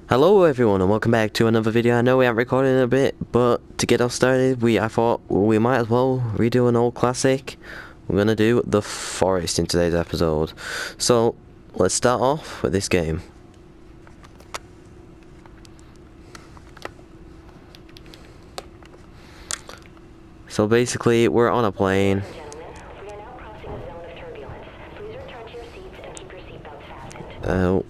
Hello everyone and welcome back to another video. I know we haven't recorded in a bit, but to get us started, I thought we might as well redo an old classic. We're gonna do The Forest in today's episode. So let's start off with this game. So basically, we're on a plane. Oh.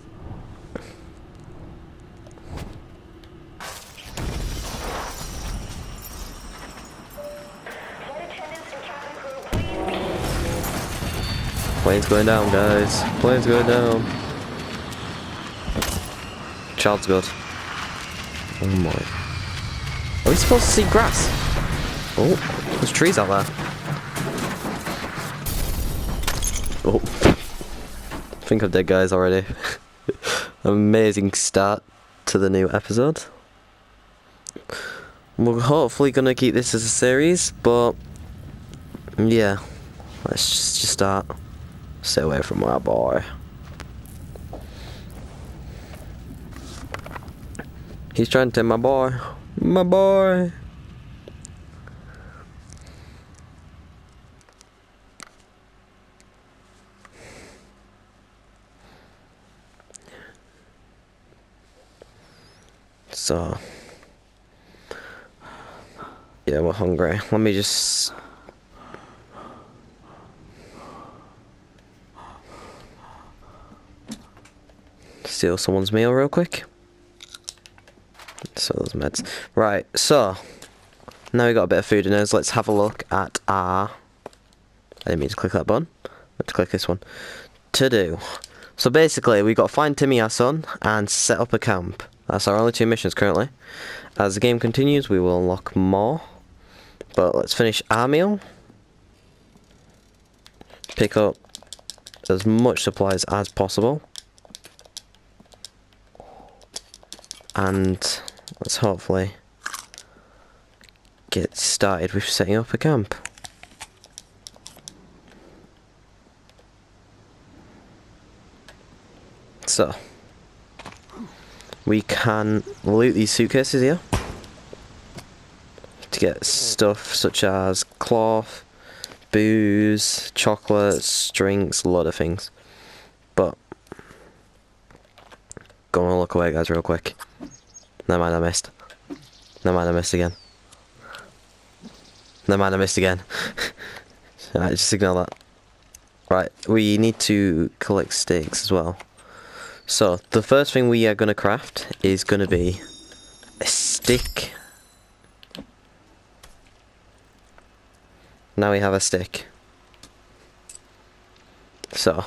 Plane's going down, guys. Plane's going down. Child's good. Oh my. Are we supposed to see grass? Oh, there's trees out there. Oh. I think I'm dead, guys, already. Amazing start to the new episode. We're hopefully gonna keep this as a series, but yeah, let's just start. Stay away from my boy. He's trying to take my boy. My boy. So, yeah, we're hungry. Let me just steal someone's meal real quick. So those meds. Right, so now we got a bit of food in us. Let's have a look at our... I didn't mean to click that button. Let's click this one. To do. So basically, we got to find Timmy, our son, and set up a camp. That's our only two missions currently. As the game continues, we will unlock more. But let's finish our meal. Pick up as much supplies as possible. And let's hopefully get started with setting up a camp. So, we can loot these suitcases here to get stuff such as cloth, booze, chocolates, drinks, a lot of things. But, go and look away, guys, real quick. Never mind, I missed. Never mind, I missed again. Never mind, I missed again. Alright, just ignore that. Right, we need to collect sticks as well. So, the first thing we are going to craft is going to be a stick. Now we have a stick. So,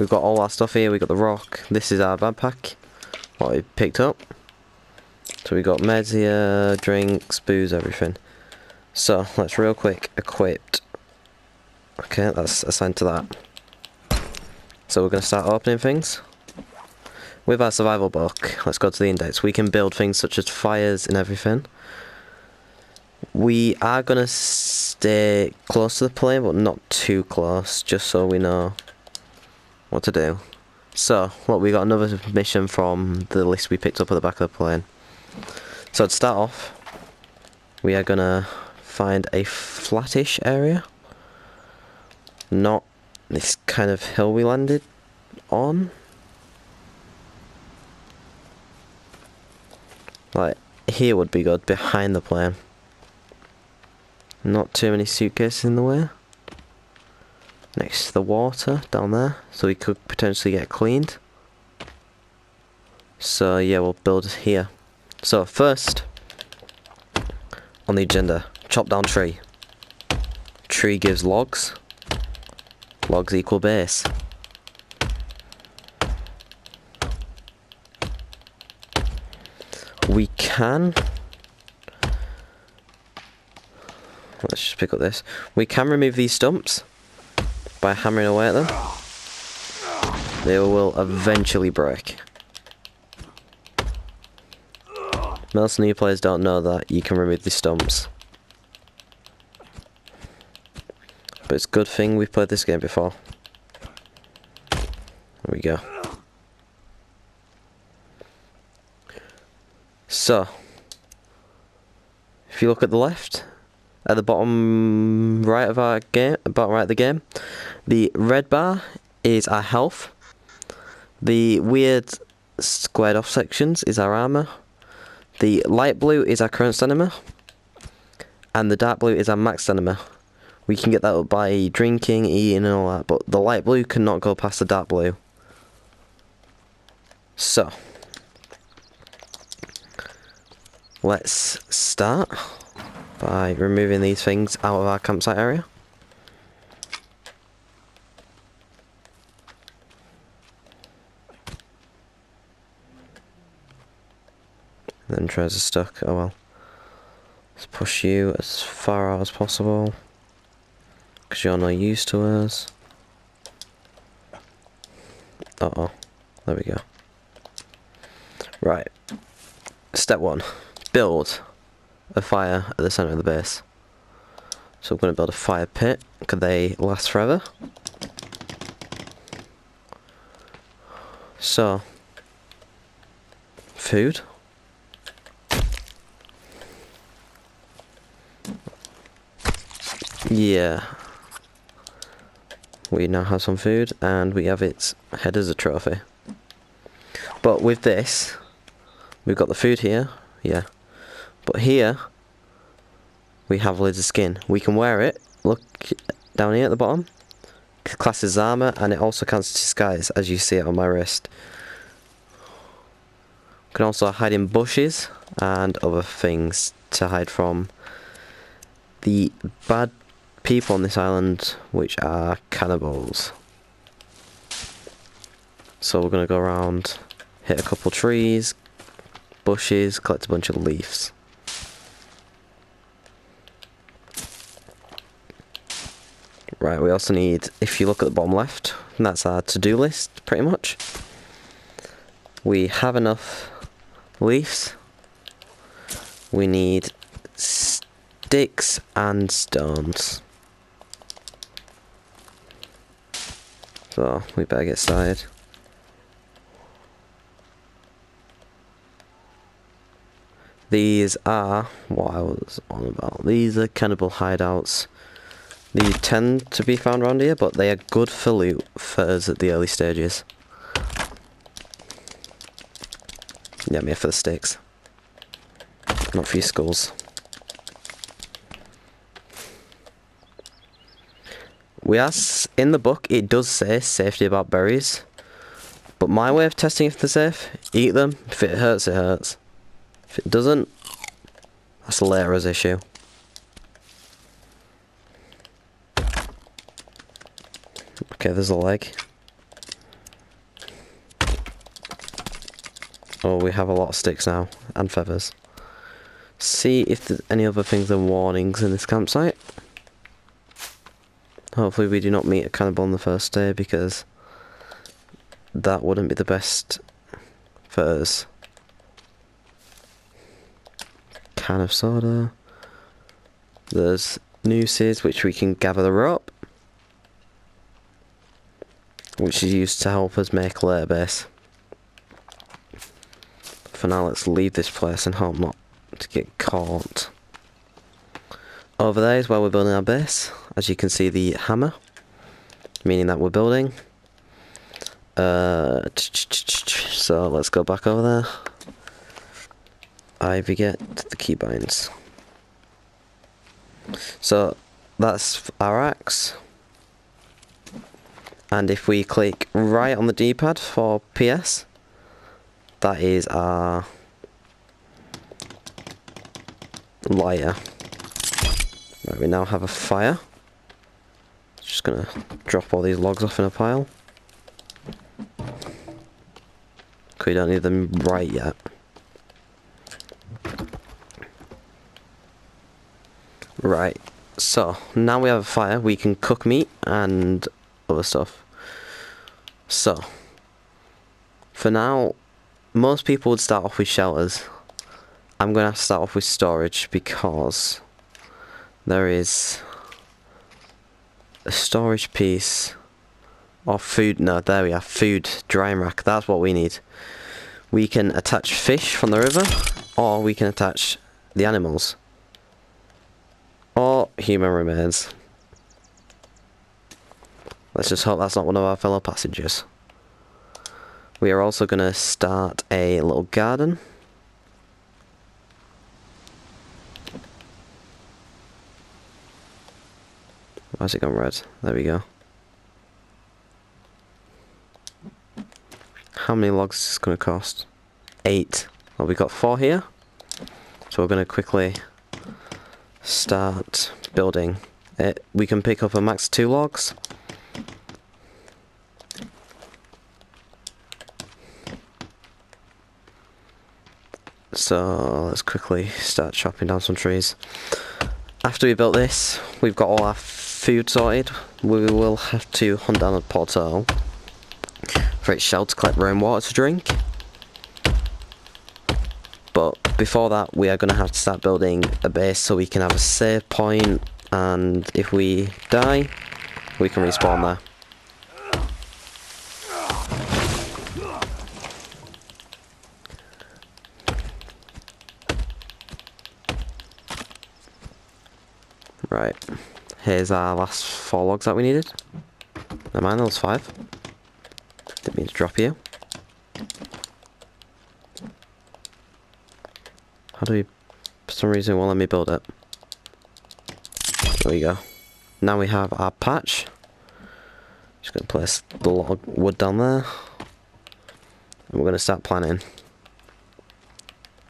we've got all our stuff here. We've got the rock. This is our backpack, what we picked up. So we got meds here, drinks, booze, everything. So, let's real quick equip. Okay, that's assigned to that. So we're going to start opening things. With our survival book, let's go to the index. We can build things such as fires and everything. We are going to stay close to the plane, but not too close, just so we know what to do. So, look, we got another mission from the list we picked up at the back of the plane. So to start off, we are going to find a flattish area. Not this kind of hill we landed on. Like, here would be good, behind the plane. Not too many suitcases in the way. Next to the water, down there, so we could potentially get cleaned. So yeah, we'll build here. So first, on the agenda, chop down tree. Tree gives logs. Logs equal base. We can... Let's just pick up this. We can remove these stumps by hammering away at them. They will eventually break. Most new players don't know that you can remove these stumps. But it's a good thing we've played this game before. There we go. So, if you look at the left, at the bottom right of our game, bottom right of the game, the red bar is our health. The weird squared off sections is our armor. The light blue is our current stamina, and the dark blue is our max stamina. We can get that up by drinking, eating and all that, but the light blue cannot go past the dark blue. So, let's start by removing these things out of our campsite area. Then treasure stuck, oh well. Let's push you as far out as possible, because you're no use to us. Uh-oh, there we go. Right, step 1, build a fire at the centre of the base. So we're going to build a fire pit, because they last forever. So, food. Yeah. We now have some food, and we have its head as a trophy. But with this, we've got the food here, yeah. But here, we have lizard skin. We can wear it, look down here at the bottom. Classes armor, and it also counts as disguise, as you see it on my wrist. We can also hide in bushes, and other things to hide from the bad people on this island, which are cannibals. So we're going to go around, hit a couple trees, bushes, collect a bunch of leaves. Right, we also need, if you look at the bottom left, that's our to-do list, pretty much. We have enough leaves. We need sticks and stones. So, we better get started. These are what I was on about. These are cannibal hideouts. These tend to be found around here, but they are good for loot for us at the early stages. Yeah, I'm here for the sticks. Not for your skulls. In the book, it does say safety about berries. But my way of testing if they're safe, eat them. If it hurts, it hurts. If it doesn't, that's Lara's issue. Okay, there's a leg. Oh, we have a lot of sticks now, and feathers. See if there's any other things and warnings in this campsite. Hopefully we do not meet a cannibal on the first day, because that wouldn't be the best for us. Can of soda. There's nooses which we can gather the rope, which is used to help us make a lair base. For now, let's leave this place and hope not to get caught. Over there is where we're building our base. As you can see, the hammer, meaning that we're building. So let's go back over there. I forget the keybinds. So that's our axe. And if we click right on the D-pad for PS, that is our lighter. Right, we now have a fire. Just gonna drop all these logs off in a pile. We don't need them right yet. Right, so now we have a fire, we can cook meat and other stuff. So, for now, most people would start off with shelters. I'm going to have to start off with storage, because there is a storage piece of food. No, there we are, food drying rack. That's what we need. We can attach fish from the river or we can attach the animals, or human remains. Let's just hope that's not one of our fellow passengers. We are also going to start a little garden. Why's it gone red? There we go. How many logs is this going to cost? 8. Well, we got 4 here. So we're going to quickly start building it. We can pick up a max of 2 logs. So let's quickly start chopping down some trees. After we built this, we've got all our food sorted. We will have to hunt down a portal for its shell to collect rainwater to drink. But before that, we are going to have to start building a base so we can have a save point, and if we die, we can respawn there. Right, here's our last 4 logs that we needed. Never mind, that was 5. Didn't mean to drop you. How do we, for some reason it won't let me build it. There we go. Now we have our patch. Just going to place the log wood down there. And we're going to start planting.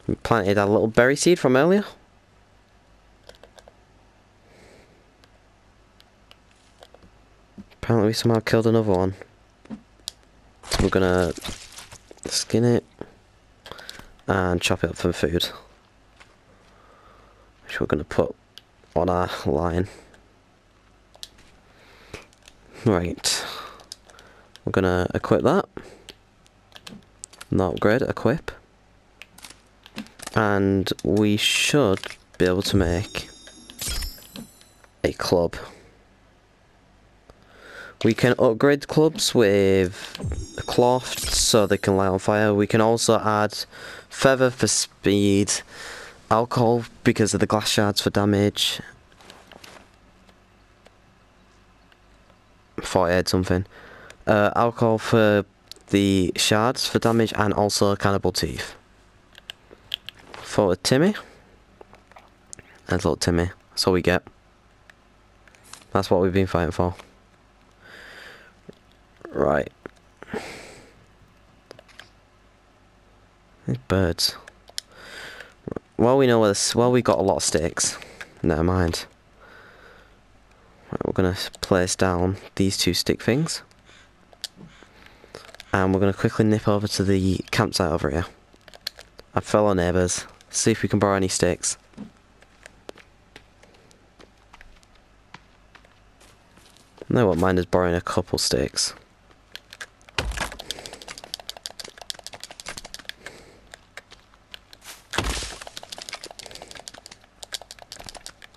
We planted our little berry seed from earlier. Apparently we somehow killed another one. So we're gonna skin it and chop it up for food, which we're gonna put on our line. Right, we're gonna equip that. Not upgrade, equip. And we should be able to make a club. We can upgrade clubs with cloth so they can light on fire. We can also add feather for speed, alcohol because of the glass shards for damage, 48 something, alcohol for the shards for damage, and also cannibal teeth. For Timmy, and little Timmy, that's all we get. That's what we've been fighting for. Right. These birds. Well, we know where this. Well, we got a lot of sticks. Never mind. Right, we're gonna place down these 2 stick things, and we're gonna quickly nip over to the campsite over here. Our fellow neighbours. See if we can borrow any sticks. No, I won't mind us borrowing a couple sticks.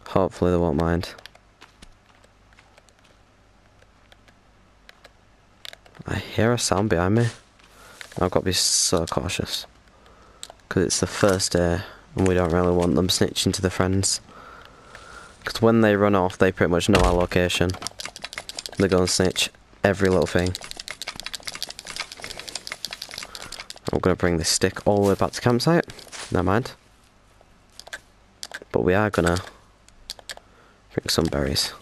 Hopefully they won't mind. I hear a sound behind me. I've got to be so cautious. Because it's the first day and we don't really want them snitching to their friends. Because when they run off, they pretty much know our location. They go and snitch every little thing. I'm going to bring this stick all the way back to campsite. Never mind. But we are going to bring some berries.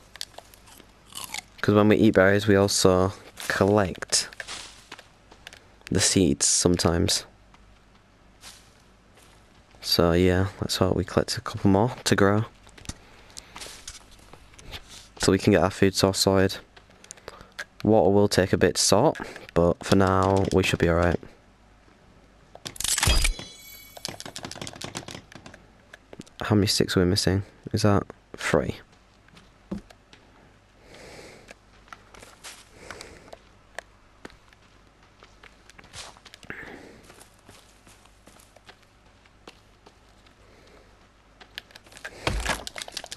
Because when we eat berries, we also collect the seeds sometimes. So yeah, that's why we collect a couple more to grow. So we can get our food source sorted. Water will take a bit to sort, but for now we should be alright. How many sticks are we missing? Is that 3?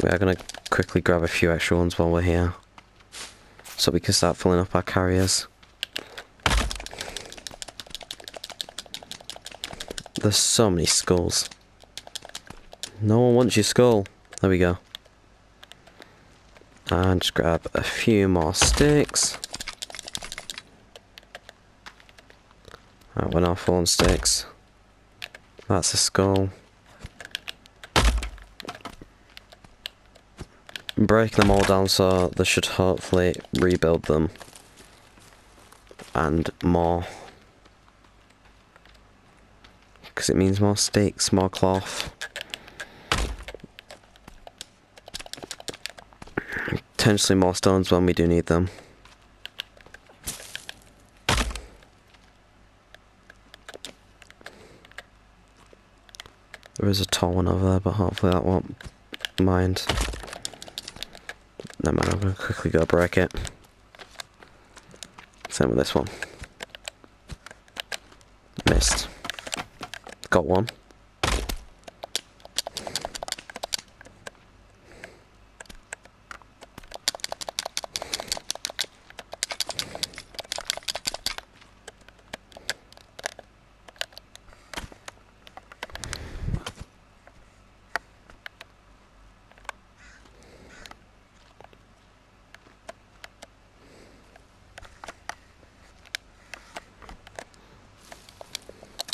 We are going to quickly grab a few extra ones while we're here, so we can start filling up our carriers. There's so many skulls. No one wants your skull. There we go. And just grab a few more sticks. Right, we're now full on sticks. That's a skull. Break them all down so they should hopefully rebuild them. And more. Because it means more sticks, more cloth. Potentially more stones when we do need them. There is a tall one over there, but hopefully that won't mind. Never mind, I'm going to quickly go break it. Same with this one. Missed. Got one.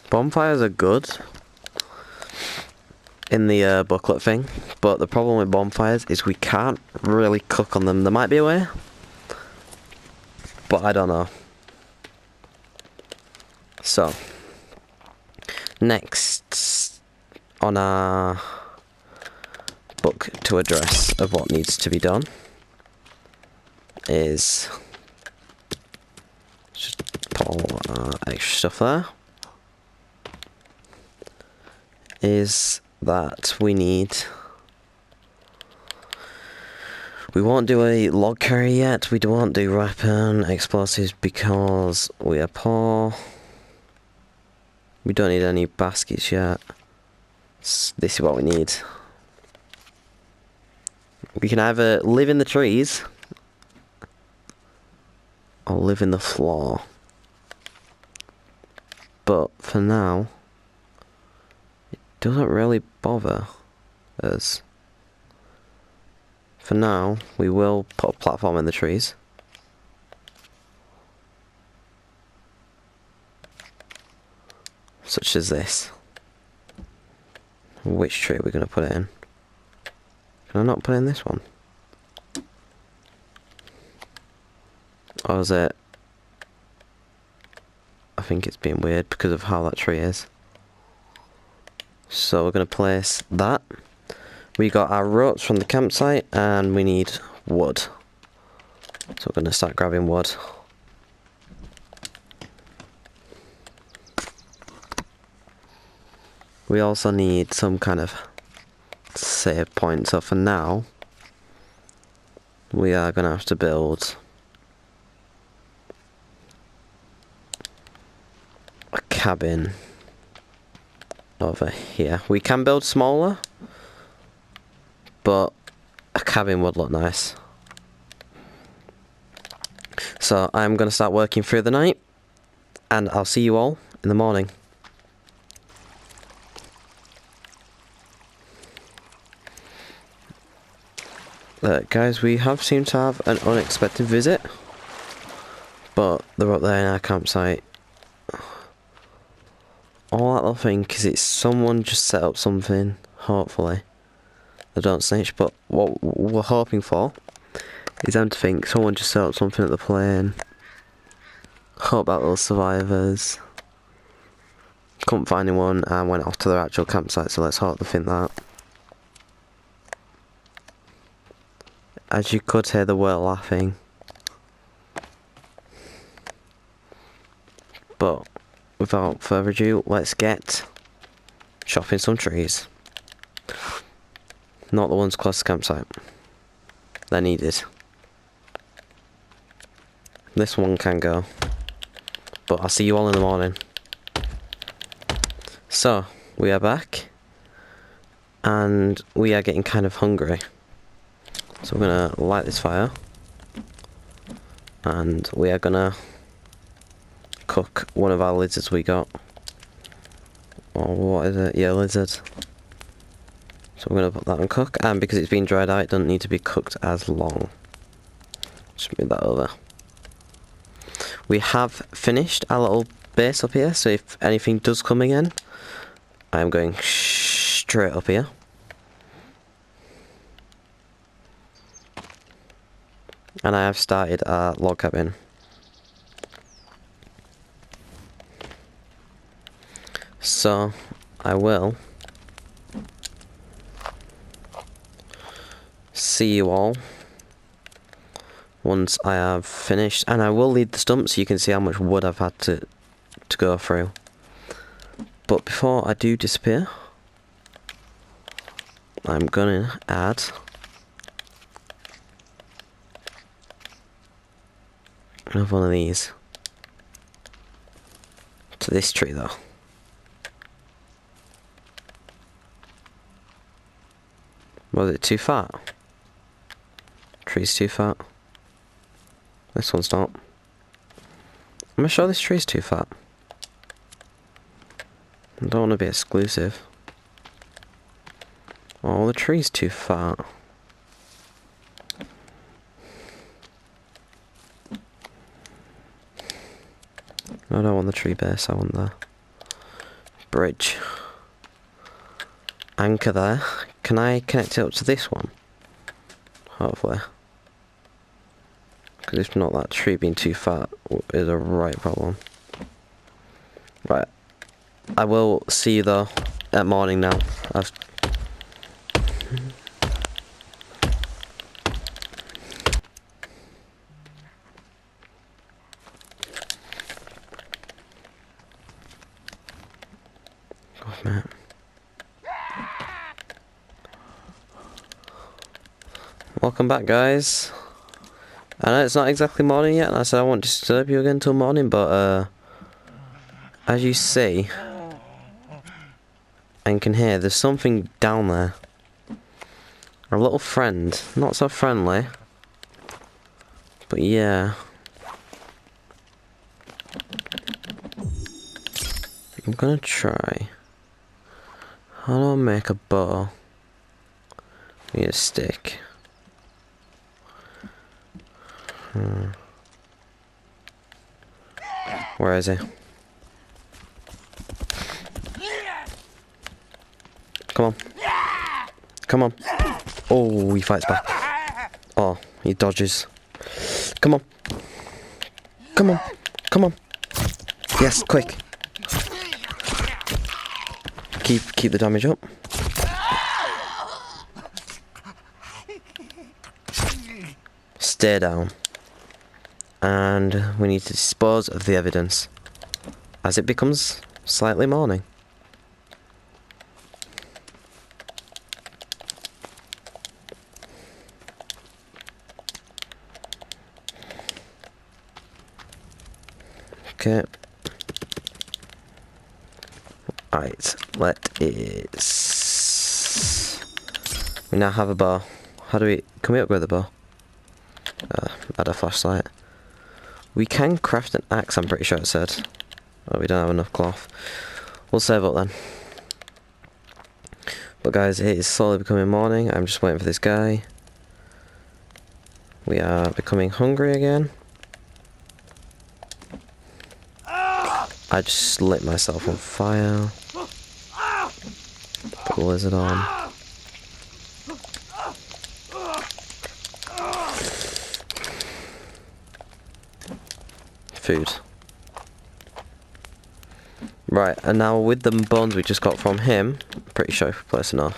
Bonfires are good in the booklet thing, but the problem with bonfires is we can't really cook on them. There might be a way, but I don't know. So, next on our book to address of what needs to be done is just put all extra stuff there. Is that we won't do a log carry yet, we won't do weapon explosives because we are poor. We don't need any baskets yet. This is what we need. We can either live in the trees or live in the floor. But for now, doesn't really bother us. For now, we will put a platform in the trees. Such as this. Which tree are we going to put it in? Can I not put in this one? Or is it... I think it's being weird because of how that tree is. So we're going to place that. We got our ropes from the campsite and we need wood. So we're going to start grabbing wood. We also need some kind of save point. So for now, we are going to have to build a cabin over here. We can build smaller, but a cabin would look nice. So I'm going to start working through the night, and I'll see you all in the morning. Guys, we have seemed to have an unexpected visit, but they're up there in our campsite. All I think is it's someone just set up something, hopefully. They don't snitch, but what we're hoping for is them to think someone just set up something at the plane. Hope that little survivors couldn't find anyone and went off to their actual campsite, so let's hope they think that. As you could hear, they were laughing. But without further ado, let's get chopping some trees. Not the ones close to the campsite. They're needed. This one can go. But I'll see you all in the morning. So, we are back. And we are getting kind of hungry. So we're going to light this fire. And we are going to cook one of our lizards we got. Or what is it? Yeah, lizard. So So we're going to put that on cook, and because it's been dried out, it doesn't need to be cooked as long. Just move that over. We have finished our little base up here, so if anything does come again, I'm going straight up here. And I have started a log cabin. So I will see you all once I have finished, and I will leave the stump so you can see how much wood I've had to go through. But before I do disappear, I'm gonna add another one of these to this tree though. Was it too fat? Tree's too fat. This one's not. I'm sure this tree's too fat. I don't want to be exclusive. Oh, the tree's too fat. I don't want the tree base, I want the bridge. Anchor there. Can I connect it up to this one? Hopefully. Because if not, that tree being too fat is a right problem. Right. I will see you though at morning now. God, man. Welcome back, guys. I know it's not exactly morning yet, and I said I won't disturb you again till morning, but as you see and can hear, there's something down there. A little friend, not so friendly, but yeah. I'm gonna try. How do I make a bow? I need a stick. Where is he? Come on. Come on. Oh, he fights back. Oh, he dodges. Come on. Come on. Come on. Yes, quick. Keep the damage up. Stay down. And we need to dispose of the evidence as it becomes slightly morning. Okay. Right, we now have a bow. How do we, can we upgrade the bow? Add a flashlight. We can craft an axe, I'm pretty sure it said. Oh, we don't have enough cloth. We'll save up then. But guys, it is slowly becoming morning. I'm just waiting for this guy. We are becoming hungry again. I just lit myself on fire. Put the lizard on. Food. Right, and now with the bones we just got from him, pretty sure if we place enough,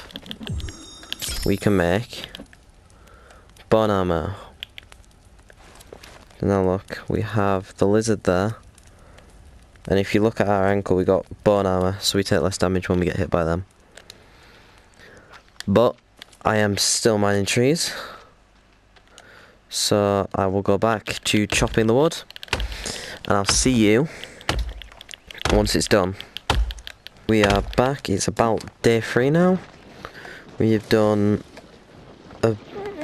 we can make bone armor. Now look, we have the lizard there, and if you look at our ankle, we got bone armor, so we take less damage when we get hit by them. But I am still mining trees, so I will go back to chopping the wood. And I'll see you once it's done. We are back. It's about day 3 now. We have done a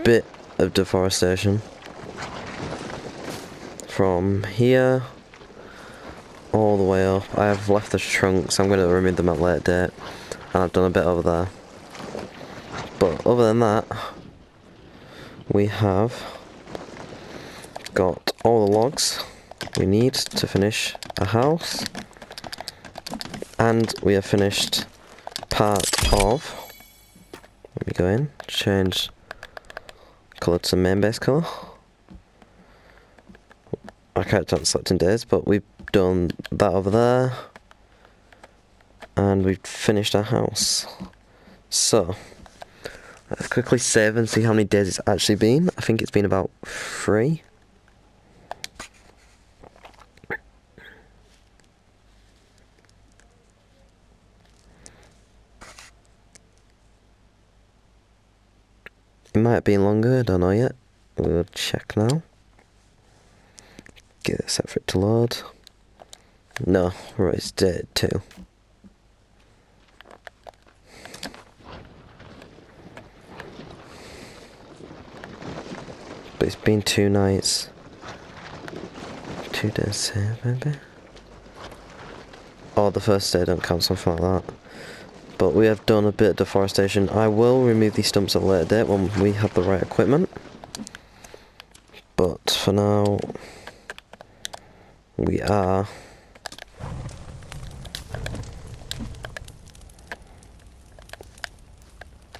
bit of deforestation. From here all the way up. I have left the trunks. I'm going to remove them at a later date. And I've done a bit over there. But other than that, we have got all the logs we need to finish a house, and we have finished part of, let me go in, change colour to main base colour. I kept on selecting days, but we've done that over there, and we've finished our house. So let's quickly save and see how many days it's actually been. I think it's been about 3. It might have been longer, I don't know yet. We'll check now. Get it set for it to load. No, right, it's day 2. But it's been 2 nights. 2 days saved, maybe? Oh, the first day don't count, something like that. But we have done a bit of deforestation. I will remove these stumps at a later date when we have the right equipment. But for now, we are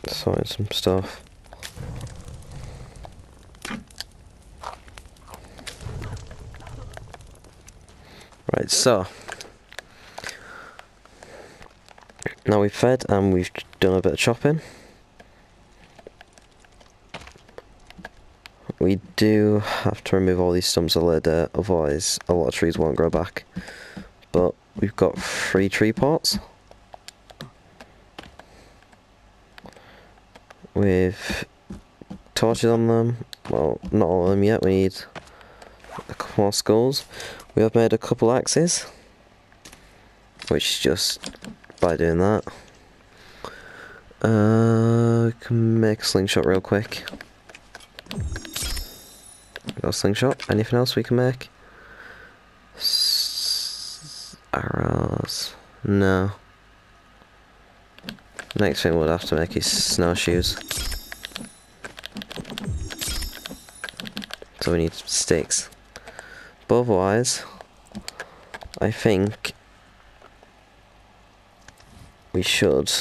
sorting some stuff. Right, so now we've fed and we've done a bit of chopping. We do have to remove all these stumps a later date, otherwise a lot of trees won't grow back. But we've got 3 tree pots with torches on them. Well, not all of them yet, we need a couple more skulls. We have made a couple axes, which is just by doing that. We can make a slingshot real quick. Got a slingshot. Anything else we can make? Arrows. No. Next thing we'll have to make is snowshoes. So we need sticks. But otherwise, I think we should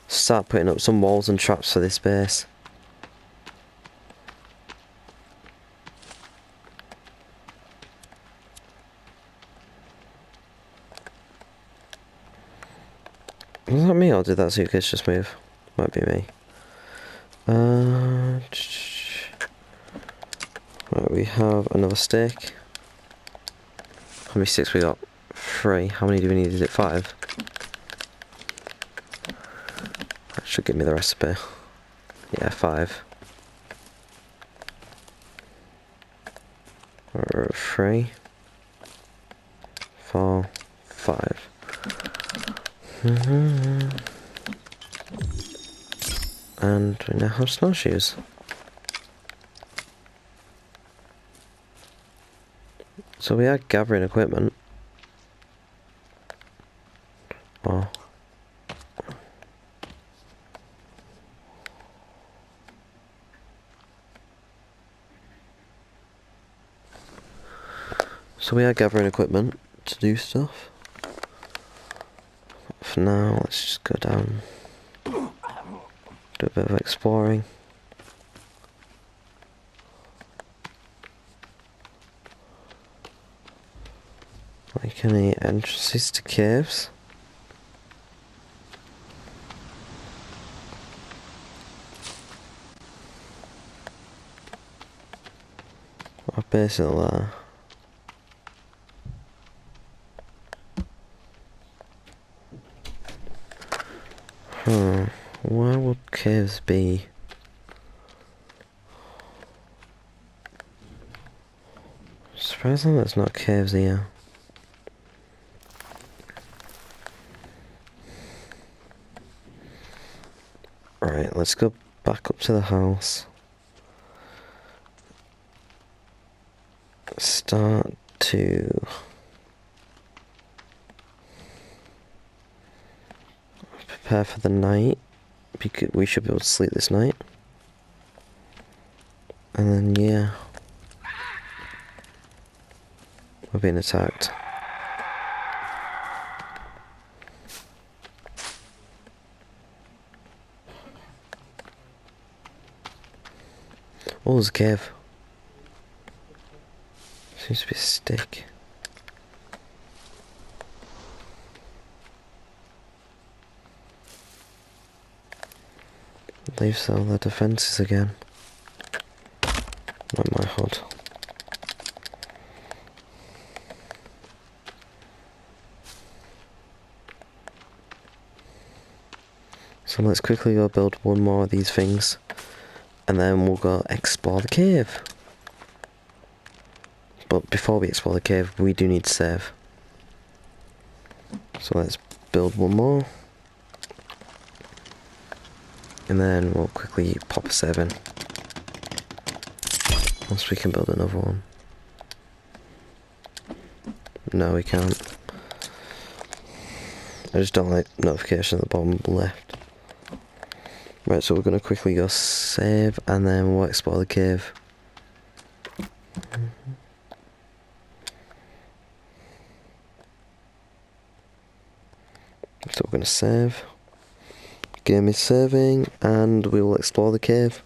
start putting up some walls and traps for this base. Was that me or did that suitcase just move? Might be me. Right, we have another stick. How many sticks we got? 3. How many do we need? Is it 5? That should give me the recipe. Yeah, 5. 3, 4, 5. And we now have snowshoes. So we are gathering equipment. Oh. So we are gathering equipment to do stuff. For now, let's just go down, do a bit of exploring. Like any entrances to caves? Our base is there. Where would caves be? Surprisingly, there's not caves here. Right, let's go back up to the house. Start to prepare for the night, we should be able to sleep this night. And then, yeah. We're being attacked. Oh, there's a cave. Seems to be a stick. Leaves all the defences again. Not my HUD. So let's quickly go build one more of these things. And then we'll go explore the cave. But before we explore the cave, we do need to save. So let's build one more. And then we'll quickly pop a 7. Once we can build another one. No, we can't. I just don't like notification at the bottom left. Right, so we're going to quickly go save and then we'll explore the cave. So we're going to save. Game is saving and we will explore the cave.